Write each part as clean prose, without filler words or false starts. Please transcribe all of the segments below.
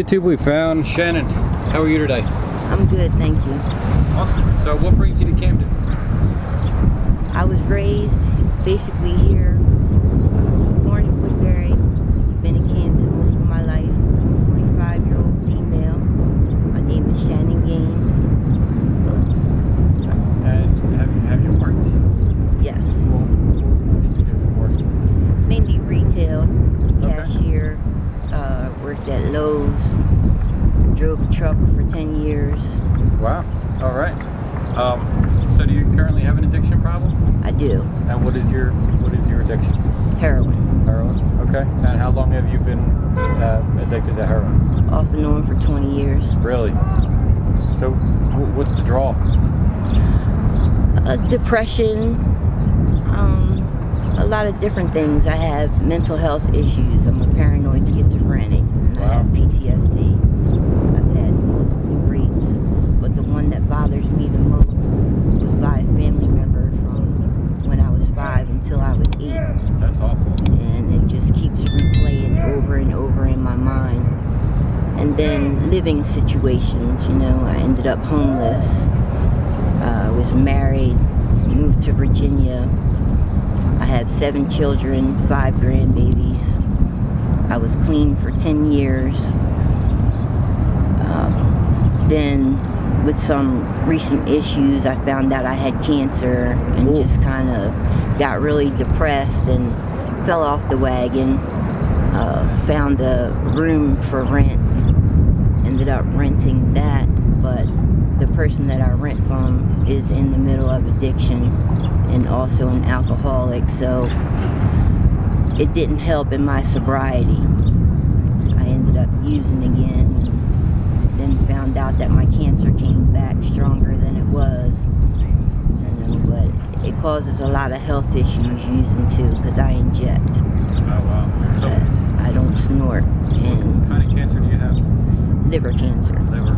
YouTube, we found Shannon. How are you today? I'm good, thank you. Awesome. So what brings you to Camden? I was raised basically here, born in Woodbury, been in Quinton most of my life. 45-year-old female. My name is Shannon Gaines. And have you worked? Yes. What did you do for work? Mainly retail, Okay. cashier, worked at Lowe's, drove a truck for 10 years. Wow. All right. So do you currently have an addiction problem? I do. And what is your addiction? Heroin. Heroin. Okay. And how long have you been addicted to heroin? Off and on for 20 years. Really? So what's the draw? Depression, a lot of different things. I have mental health issues. I'm a paranoid schizophrenic. And I have PTSD. I've had multiple rapes, but the one that bothers me the most was by a family member from when I was 5 until I was 8. That's awful. And it just keeps replaying over and over in my mind. And then living situations, you know, I ended up homeless. I was married, moved to Virginia. I have 7 children, 5 grandbabies. I was clean for 10 years. Then with some recent issues, I found out I had cancer and just kind of got really depressed and fell off the wagon. Found a room for rent, ended up renting that, but the person that I rent from is in the middle of addiction and also an alcoholic, so it didn't help in my sobriety. I ended up using again, and then found out that my cancer came back stronger than it was. But it causes a lot of health issues using too, because I inject. Oh wow. So I don't snort. And what kind of cancer do you have? liver cancer. Liver.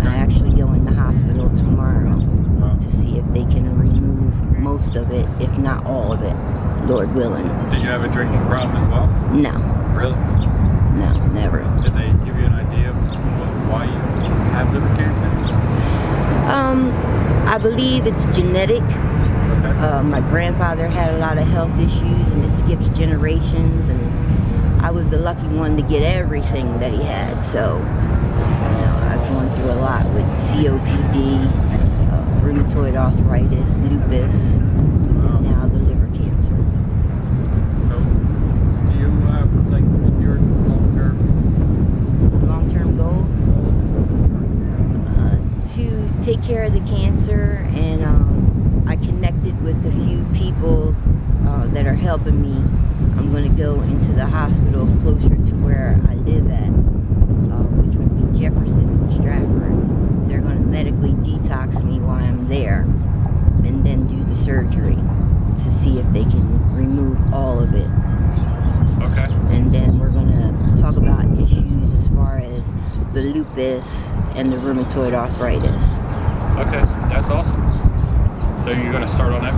I actually go in the hospital tomorrow Wow. to see if they can remove most of it, if not all of it, Lord willing. Did you have a drinking problem as well? No, Really? no, never. Did they give you an idea of why you have liver cancer? I believe it's genetic. Okay. My grandfather had a lot of health issues and it skips generations, and I was the lucky one to get everything that he had, so you know, I've gone through a lot with COPD, rheumatoid arthritis, lupus, now the liver cancer. So, do you like what's your Long-term goal? To take care of the cancer, and I connected with a few people that are helping me. I'm going to go into the hospital closer to where I live at, which would be Jefferson and Stratford. They're going to medically detox me while I'm there, and then do the surgery to see if they can remove all of it. Okay. And then we're going to talk about issues as far as the lupus and the rheumatoid arthritis. Okay, that's awesome. So you're going to start on that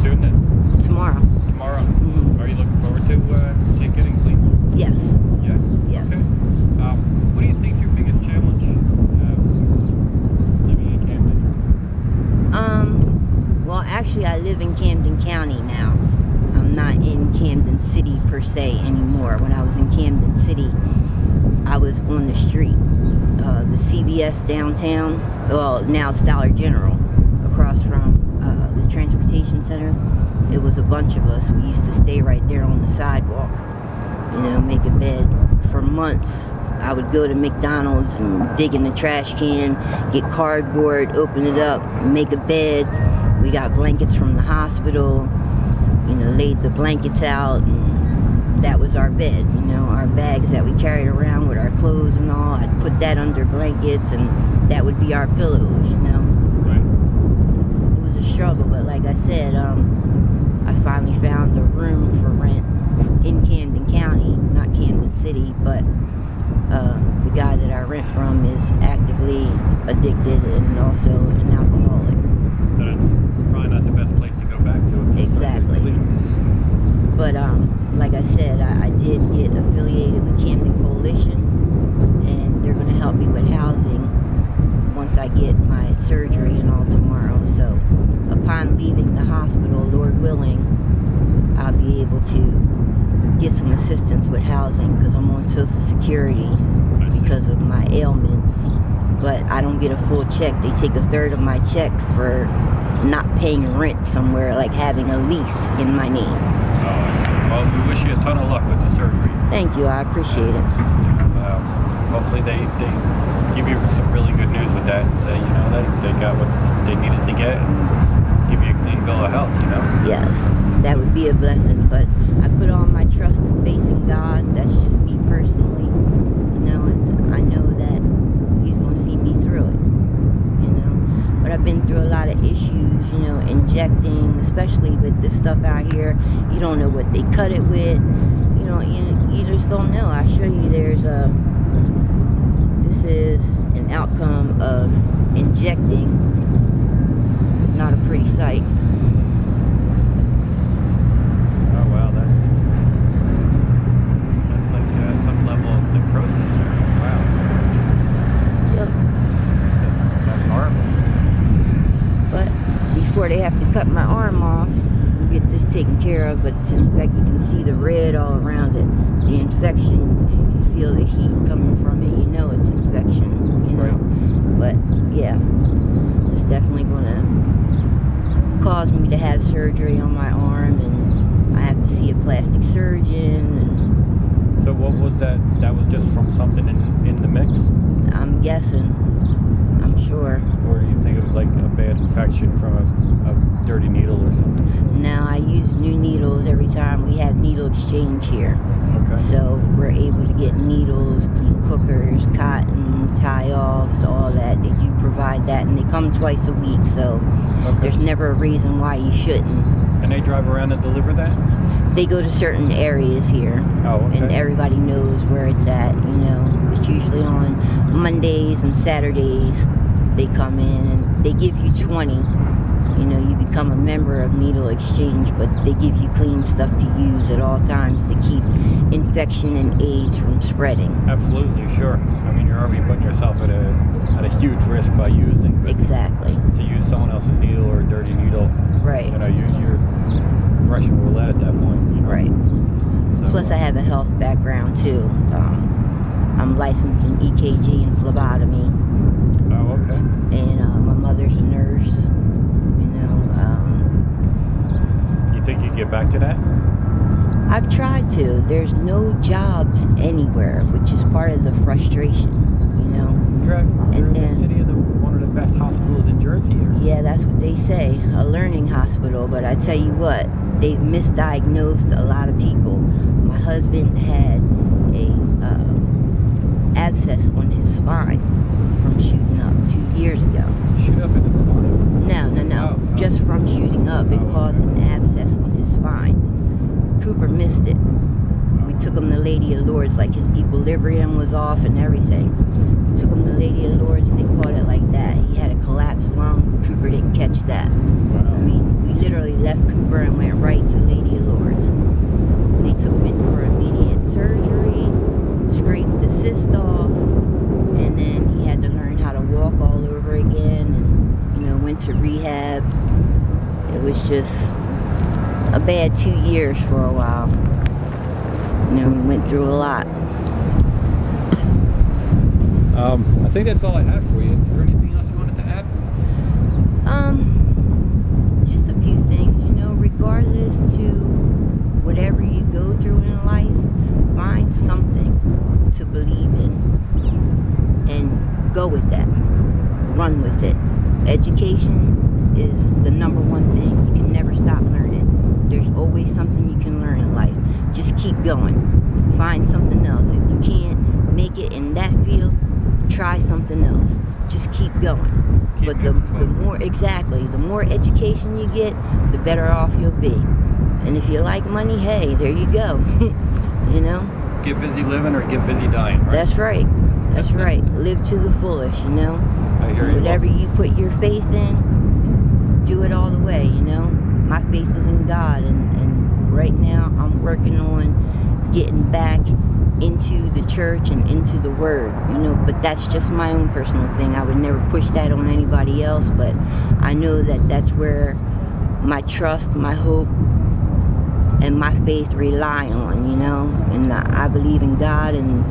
soon then? Tomorrow. Tomorrow? Mhm. Are you looking forward to getting clean? Yes. Yeah? Yes. Okay. What do you think is your biggest challenge living in Camden? Well, actually, I live in Camden County now. I'm not in Camden City per se anymore. When I was in Camden City, I was on the street. The CVS downtown, well, now it's Dollar General, across from the transportation center. It was a bunch of us. We used to stay right there on the sidewalk, you know, make a bed. For months, I would go to McDonald's and dig in the trash can, get cardboard, open it up, make a bed. We got blankets from the hospital, you know, laid the blankets out, and that was our bed, you know, our bags that we carried around with our clothes and all. I'd put that under blankets, and that would be our pillows, you know. Right. It was a struggle, but like I said, I finally found a room for rent in Camden County, not Camden City, but the guy that I rent from is actively addicted and also an alcoholic. So that's probably not the best place to go back to. If Exactly. But like I said, I did get affiliated with Camden Coalition, and they're going to help me with housing once I get my surgery and all tomorrow. So upon leaving the hospital, Lord willing, I'll be able to get some assistance with housing because I'm on Social Security because of my ailments. But I don't get a full check. They take a third of my check for not paying rent somewhere, like having a lease in my name. Oh, well, we wish you a ton of luck with the surgery. Thank you. I appreciate it. Hopefully they give you some really good news with that and say, you know, they got what they needed to get and give you a clean bill of health, you know? Yes, that would be a blessing. But I put all my trust and faith in God. That's just me personally, you know, and I know that He's going to see me through it, you know. But I've been through a lot of issues, you know, injecting, especially with this stuff out here. You don't know what they cut it with. You know, you just don't know. I show you this is an outcome of injecting. It's not a pretty sight. Oh wow, that's like some level of necrosis there. Wow. Yep. That's horrible. But before they have to cut my arm off, get this taken care of, but it's in fact you can see the red all around it. The infection, you feel the heat coming from it, you know it's infection, you know. Right. But yeah, it's definitely gonna cause me to have surgery on my arm, and I have to see a plastic surgeon. And so what was that? That was just from something in the mix? I'm guessing. I'm sure. Or do you think it was like a bad infection from a dirty needle or something? Now I use new needles every time we have needle exchange here. Okay. So we're able to get needles, clean cookers, cotton, tie-offs, all that. They do provide that, and they come twice a week. So there's never a reason why you shouldn't. And they drive around and deliver that? They go to certain areas here. Oh, okay. And everybody knows where it's at, you know. It's usually on Mondays and Saturdays. They come in and they give you 20. You know, you become a member of Needle Exchange, but they give you clean stuff to use at all times to keep infection and AIDS from spreading. Absolutely, sure. I mean, you're already putting yourself at a huge risk by using. Exactly. To use someone else's needle or a dirty needle. Right. You know, you're Russian roulette at that point. You know? Right. So, plus, I have a health background too. I'm licensed in EKG and phlebotomy. Oh, okay. And my mother's a nurse. You think you'd get back to that? I've tried to. There's no jobs anywhere, which is part of the frustration, you know. You're in the city of one of the best hospitals in Jersey here. Yeah, that's what they say, a learning hospital. But I tell you what, they've misdiagnosed a lot of people. My husband had a abscess on his spine from shooting up 2 years ago. Shoot up in the spine? No. Oh. Just from shooting up, it caused an abscess on his spine. Cooper missed it. We took him to Lady of Lourdes, like his equilibrium was off and everything. We took him to Lady of Lourdes and they caught it like that. He had a collapsed lung. Cooper didn't catch that. Wow. I mean, we literally left Cooper and went right to Lady of Lourdes. They took him in for immediate surgery, scraped the cyst off, and then he had to learn how to walk all over again, and, you know, went to rehab. It was just a bad 2 years for a while. You know, we went through a lot. I think that's all I had for you. Is there anything else you wanted to add? Just a few things, you know, regardless to whatever you go through in life, find something to believe in and go with that. Run with it. Education is the number one thing. You can never stop learning. There's always something you can learn in life. Just keep going. Find something else. If you can't make it in that field, try something else. Just keep going. But the more education you get, the better off you'll be. And if you like money, hey, there you go. You know? Get busy living or get busy dying, right? That's right. That's right. Live to the fullest, you know? I hear you. Whatever you put your faith in, do it all the way, you know? My faith is in God, and right now I'm working on getting back into the church and into the word, you know, but that's just my own personal thing. I would never push that on anybody else, but I know that that's where my trust, my hope, and my faith rely on, you know, and I believe in God, and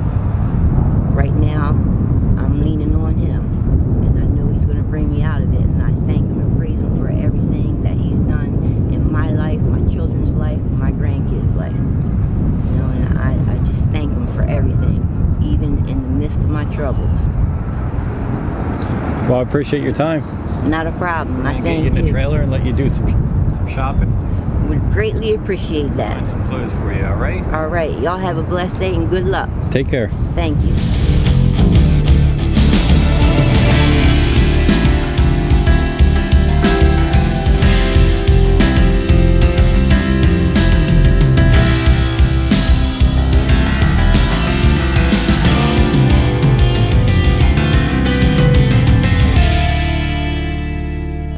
right now I'm leaning on him, and I know he's going to bring me out of it, and I thank him and praise him for everything that he's done in my life, my children's life, and my grandkids' life, you know, and I just thank him for everything, even in the midst of my troubles. Well, I appreciate your time. Not a problem. I Get thank you in the you. trailer and let you do some shopping. Would greatly appreciate that. Find some clothes for you, all right? All right, y'all have a blessed day and good luck. Take care. Thank you.